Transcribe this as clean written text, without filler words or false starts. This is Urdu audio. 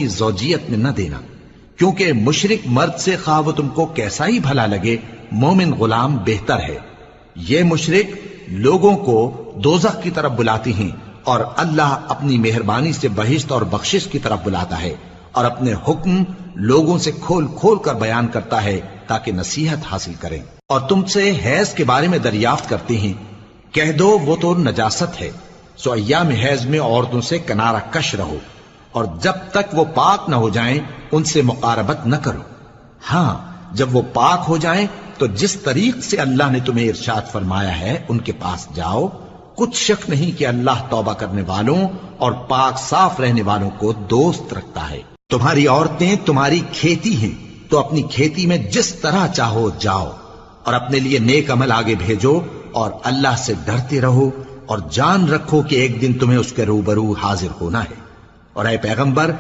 کی زوجیت میں نہ دینا، کیونکہ مشرک مرد سے خواہ وہ تم کو کیسا ہی بھلا لگے، مومن غلام بہتر ہے۔ یہ مشرک لوگوں کو دوزخ کی طرف بلاتی ہیں، اور اللہ اپنی مہربانی سے بہشت اور بخشش کی طرف بلاتا ہے، اور اپنے حکم لوگوں سے کھول کھول کر بیان کرتا ہے تاکہ نصیحت حاصل کریں۔ اور تم سے حیض کے بارے میں دریافت کرتے ہیں، کہہ دو وہ تو نجاست ہے، سو ایام حیض میں عورتوں سے کنارہ کش رہو، اور جب تک وہ پاک نہ ہو جائیں ان سے مقاربت نہ کرو۔ ہاں جب وہ پاک ہو جائیں تو جس طریق سے اللہ نے تمہیں ارشاد فرمایا ہے ان کے پاس جاؤ، کچھ شک نہیں کہ اللہ توبہ کرنے والوں اور پاک صاف رہنے والوں کو دوست رکھتا ہے۔ تمہاری عورتیں تمہاری کھیتی ہیں، تو اپنی کھیتی میں جس طرح چاہو جاؤ، اور اپنے لیے نیک عمل آگے بھیجو، اور اللہ سے ڈرتے رہو، اور جان رکھو کہ ایک دن تمہیں اس کے روبرو حاضر ہونا ہے۔ اور اے پیغمبر،